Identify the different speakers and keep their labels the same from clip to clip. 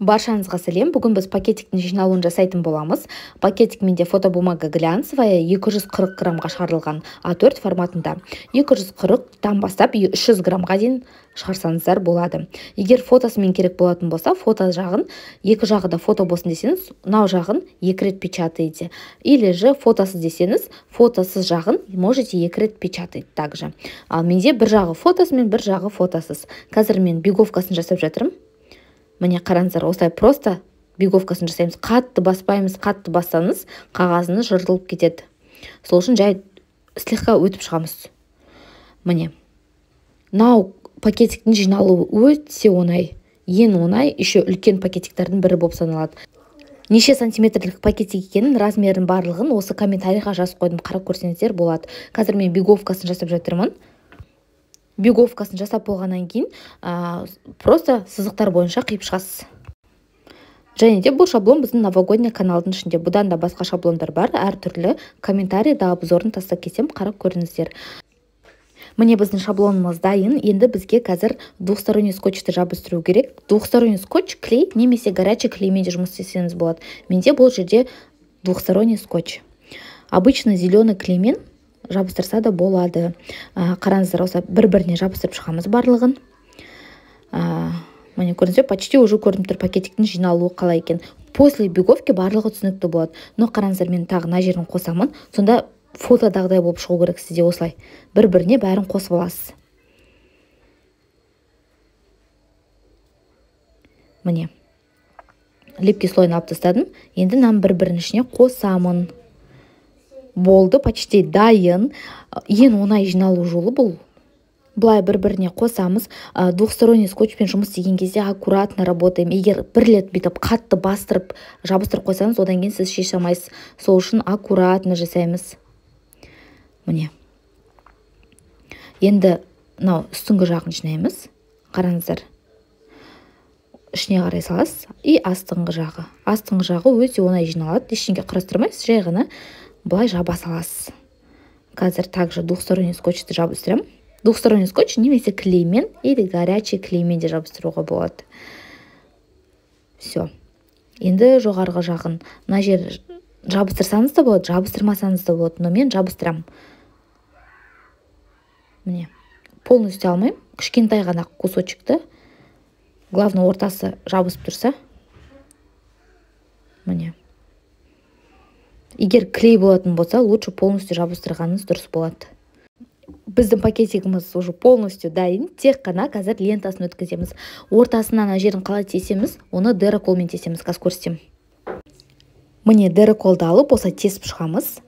Speaker 1: Баршаңызға сәлем. Бүгін біз пакетиктің жиналуын жасайтын боламыз. Пакетик менде фотобумага глянцевая 240 граммға шығарылған А4 форматында. 240-тан бастап 300 граммға дейін шығарсаңыздар болады. Егер фотосымен керек болатын болса, фото жағын, екі жағы да фото болсын десеңіз, мынау жағын 2 рет печатаете. Или же фотосыз десеңіз, фотосыз жағын можете 2 рет печатать также. Ал менде бір жағы фотосымен, бір жағы фотосыз. Қазір мен беговкасын жасап жатырмын. Міне қараңыздар, осылай просто беговкасын жасаймыз. Қатты баспаймыз, қатты бассаңыз қағазыңыз жыртылып кетеді. Сол үшін жай слегка өтіп шығамыз. Міне. Мынау пакетиктің жиналуы өте оңай. Ең оңай, еще үлкен пакетиктердің бірі болып саналады. Неше сантиметрлік пакетик екенін, размерін барлығын осы комментарийға жазып қойдым, қарап көрсеңіздер болады. Қазір мен беговкасын жасап жатырмын. Беговкасын жасап болғаннан кейін просто сызықтар бойынша қиып шығасыз. Және де бұл шаблон біздің новогодний каналдың ішінде. Бұдан да басқа шаблондар бар, әртүрлі комментарийда обзорын тастап кетсем, қарап көріңіздер. Міне біздің шаблонымыз дайын. Енді бізге қазір двухсторонний скотчты жабыстыру керек. Двухсторонний скотч клей немесе горячий клеймен де жұмыс істесеңіз болады. Менде бұл жерде двухсторонний скотч. Обычно зеленый клеймен жабыстырса да болады. Қараңыздар, осы бір-біріне жабыстырып шығамыз барлығын. Міне көрінсе, почти уже көрініп тұр пакетиктің жиналуы қалай екен. После беговки барлығы түсінікті болады. Но қараңыздар, мен тағы мына жерін қосамын. Сонда фотодағыдай болып шығу керек сізде осылай. Бір-біріне бәрін қосып аласыз. Міне. Лепкий слойын алып тастадым. Енді нам бір-бірінің ішіне қосамын. Болды, почти дайын. Ең оңай жиналу жолы бұл. Былай бір-біріне қосамыз. Двухсторонний скотчпен жұмыс істеген кезде аккуратно работаем. Егер бір рет бүйтіп қатты бастырып, жабыстырып қойсаңыз, одан кейін сіз шеше алмайсыз. Сол үшін аккуратно жасаймыз. Міне. Енді мынау үстіңгі жағын жинаймыз. Қараңыздар. Ішіне қарай саласыз. И астыңғы жағы. Астыңғы жағы өте оңай жиналады. Ештеңе құрастырмайсыз, жай ғана былай жаба саласыз. Қазір также двухсторонний скотчты жабыстырамын. Двухсторонний скотч немесе клеймен или горячий клеймен де жабыстыруға болады. Все. Енді жоғарғы жағын мына жер жабыстырсаңыз да болады, жабыстырмасаңыз да болады, но мен жабыстырамын. Міне. Полностью алмаймын. Кішкентай ғана кусочекті. Главное, ортасы жабысып тұрса. Міне. Егер клей болатын болса, лучше полностью жабыстырғаныңыз дұрыс болады. Біздің пакетигіміз уже полностью дайын. Тек қана қазір лентасын өткіземіз. Ортасынан ана жерін қалай тесеміз, оны дереколмен тесеміз. Қазір көрсетем. Міне дереколды алып, осылай тесіп шығамыз.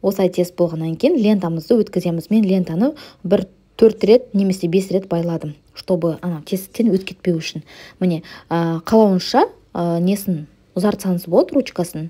Speaker 1: Осылай тесіп болғаннан кейін лентамызды өткіземіз. Мен лентаны бір 4 рет немесе 5 рет байладым, чтобы ана тесіктен өткетпеу үшін. Міне, қалауынша несін ұзартсаңыз болады, ручкасын.